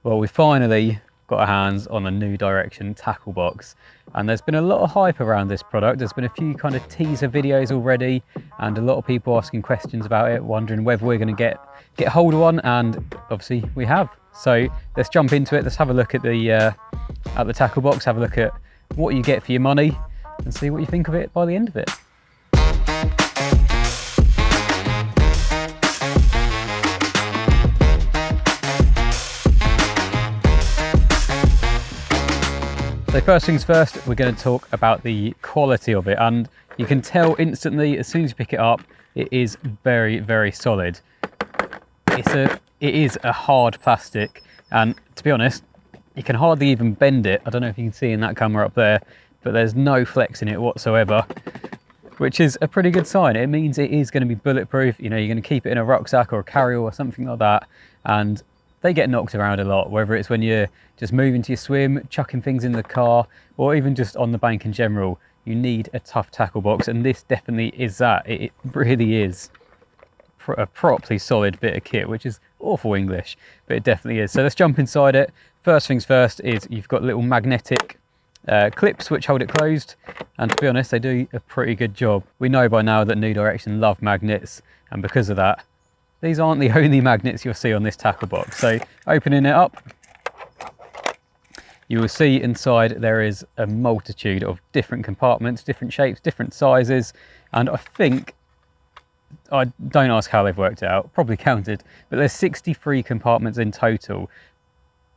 Well, we finally got our hands on a New Direction tackle box, and there's been a lot of hype around this product. There's been a few kind of teaser videos already, and a lot of people asking questions about it, wondering whether we're going to get hold of one, and obviously we have. So let's jump into it. Let's have a look at the tackle box, have a look at what you get for your money, and see what you think of it by the end of it. So first things first, we're going to talk about the quality of it, and you can tell instantly as soon as you pick it up, it is very, very solid. It is a hard plastic, and to be honest, you can hardly even bend it. I don't know if you can see in that camera up there, but there's no flex in it whatsoever, which is a pretty good sign. It means it is going to be bulletproof. You know, you're going to keep it in a rucksack or a carry-all or something like that, and they get knocked around a lot, whether it's when you're just moving to your swim, chucking things in the car, or even just on the bank in general. You need a tough tackle box, and this definitely is that. It really is a properly solid bit of kit, which is awful English, but it definitely is. So let's jump inside it. First things first is you've got little magnetic clips which hold it closed, and to be honest, they do a pretty good job. We know by now that New Direction love magnets, and because of that, these aren't the only magnets you'll see on this tackle box. So opening it up, you will see inside there is a multitude of different compartments, different shapes, different sizes, and I don't ask how they've worked it out, probably counted, but there's 63 compartments in total.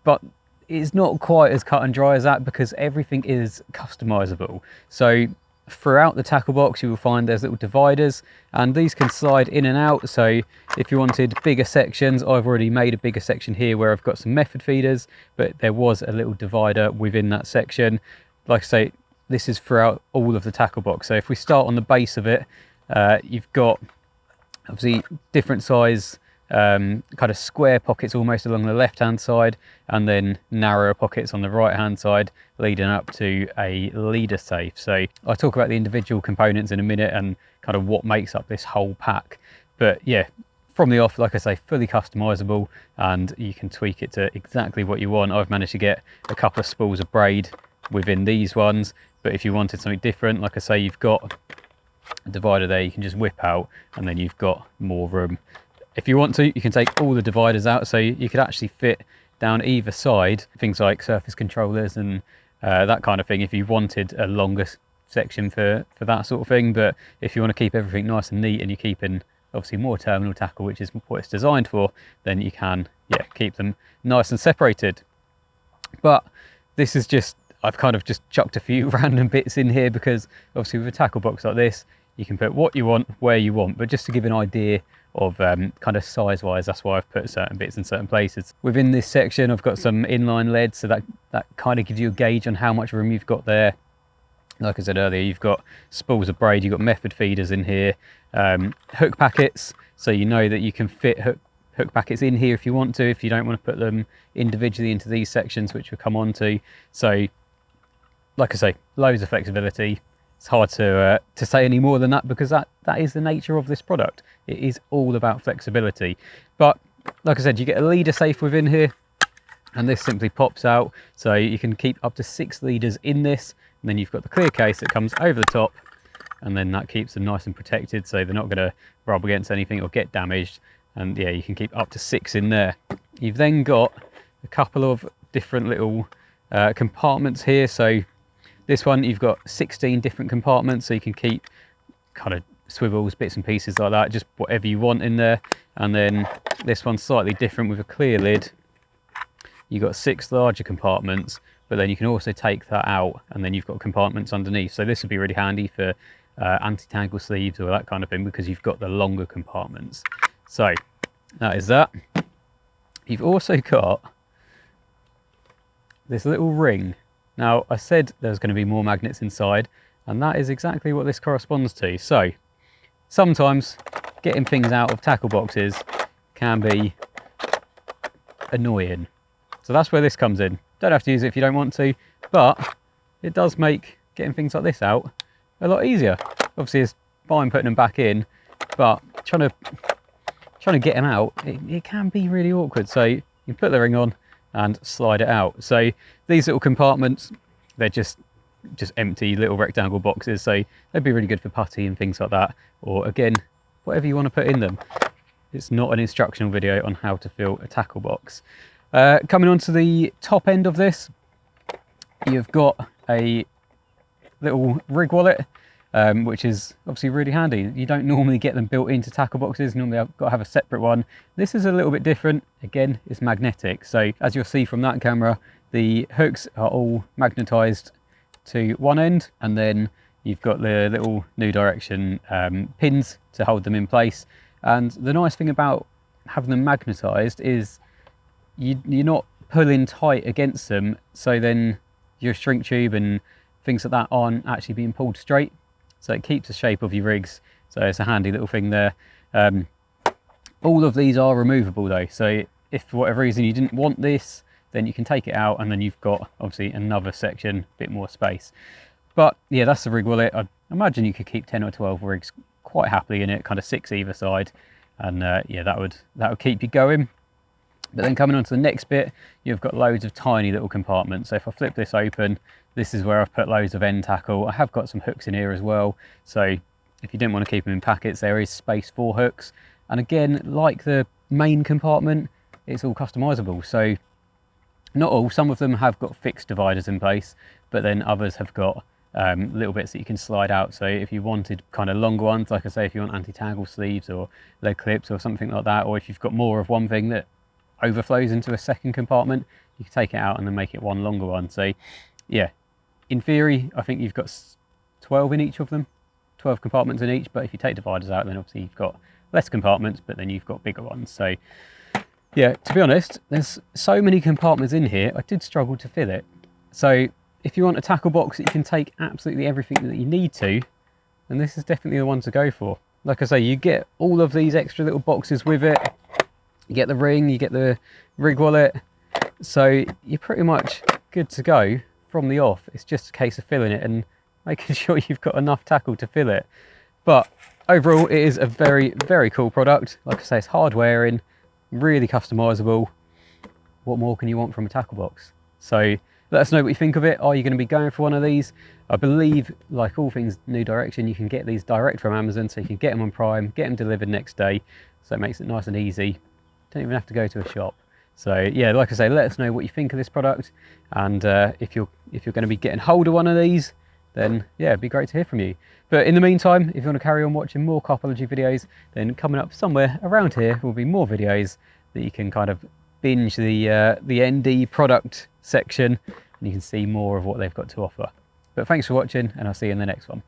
But it's not quite as cut and dry as that because everything is customizable. So throughout the tackle box you will find there's little dividers, and these can slide in and out. So if you wanted bigger sections, I've already made a bigger section here where I've got some method feeders, but there was a little divider within that section. Like I say, this is throughout all of the tackle box. So if we start on the base of it, you've got obviously different size kind of square pockets almost along the left hand side, and then narrower pockets on the right hand side leading up to a leader safe. So I'll talk about the individual components in a minute and kind of what makes up this whole pack, but yeah, from the off, like I say, fully customizable, and you can tweak it to exactly what you want. I've managed to get a couple of spools of braid within these ones, but if you wanted something different, like I say, you've got a divider there you can just whip out, and then you've got more room. If you want to, you can take all the dividers out, so you could actually fit down either side things like surface controllers and that kind of thing if you wanted a longer section for that sort of thing. But if you want to keep everything nice and neat and you're keeping obviously more terminal tackle, which is what it's designed for, then you can keep them nice and separated. But this is just, I've kind of just chucked a few random bits in here because obviously with a tackle box like this you can put what you want where you want, but just to give an idea of kind of size wise, that's why I've put certain bits in certain places. Within this section I've got some inline lead, so that kind of gives you a gauge on how much room you've got there. Like I said earlier, you've got spools of braid, you've got method feeders in here, hook packets, so you know that you can fit hook packets in here if you want to, if you don't want to put them individually into these sections, which we'll come on to. So like I say, loads of flexibility. It's hard to say any more than that because that is the nature of this product. It is all about flexibility. But like I said, you get a leader safe within here, and this simply pops out, so you can keep up to 6 leaders in this, and then you've got the clear case that comes over the top, and then that keeps them nice and protected so they're not going to rub against anything or get damaged. And yeah, you can keep up to 6 in there. You've then got a couple of different little compartments here. So this one, you've got 16 different compartments, so you can keep kind of swivels, bits and pieces like that, just whatever you want in there. And then this one's slightly different with a clear lid. You've got 6 larger compartments, but then you can also take that out, and then you've got compartments underneath. So this would be really handy for anti-tangle sleeves or that kind of thing, because you've got the longer compartments. So that is that. You've also got this little ring. Now, I said there's going to be more magnets inside, and that is exactly what this corresponds to. So sometimes getting things out of tackle boxes can be annoying. So that's where this comes in. Don't have to use it if you don't want to, but it does make getting things like this out a lot easier. Obviously it's fine putting them back in, but trying to get them out, it can be really awkward. So you put the ring on, and slide it out. So these little compartments, they're just empty little rectangle boxes, so they'd be really good for putty and things like that, or again, whatever you want to put in them. It's not an instructional video on how to fill a tackle box. Coming on to the top end of this, you've got a little rig wallet, which is obviously really handy. You don't normally get them built into tackle boxes. Normally I've got to have a separate one. This is a little bit different. Again, it's magnetic. So as you'll see from that camera, the hooks are all magnetized to one end, and then you've got the little new direction pins to hold them in place. And the nice thing about having them magnetized is you're not pulling tight against them, so then your shrink tube and things like that aren't actually being pulled straight. So it keeps the shape of your rigs. So it's a handy little thing there. All of these are removable though. So if for whatever reason you didn't want this, then you can take it out, and then you've got obviously another section, a bit more space. But yeah, that's the rig wallet. I imagine you could keep 10 or 12 rigs quite happily in it, kind of 6 either side. And yeah, that would keep you going. But then coming on to the next bit, you've got loads of tiny little compartments. So if I flip this open, this is where I've put loads of end tackle. I have got some hooks in here as well. So if you didn't want to keep them in packets, there is space for hooks. And again, like the main compartment, it's all customizable. So not all, some of them have got fixed dividers in place, but then others have got little bits that you can slide out. So if you wanted kind of longer ones, like I say, if you want anti-tangle sleeves or leg clips or something like that, or if you've got more of one thing that overflows into a second compartment, you can take it out and then make it one longer one. So yeah, in theory, I think you've got 12 in each of them, 12 compartments in each, but if you take dividers out, then obviously you've got less compartments, but then you've got bigger ones. So yeah, to be honest, there's so many compartments in here, I did struggle to fill it. So if you want a tackle box that you can take absolutely everything that you need to, then this is definitely the one to go for. Like I say, you get all of these extra little boxes with it. You get the ring, you get the rig wallet. So you're pretty much good to go from the off. It's just a case of filling it and making sure you've got enough tackle to fill it. But overall, it is a very, very cool product. Like I say, it's hard wearing, really customizable. What more can you want from a tackle box? So let us know what you think of it. Are you going to be going for one of these? I believe, like all things New Direction, you can get these direct from Amazon, so you can get them on Prime, get them delivered next day. So it makes it nice and easy. Don't even have to go to a shop. So yeah, like I say, let us know what you think of this product, and if you're going to be getting hold of one of these, then yeah, it'd be great to hear from you. But in the meantime, if you want to carry on watching more Carpology videos, then coming up somewhere around here will be more videos that you can kind of binge the ND product section, and you can see more of what they've got to offer. But thanks for watching, and I'll see you in the next one.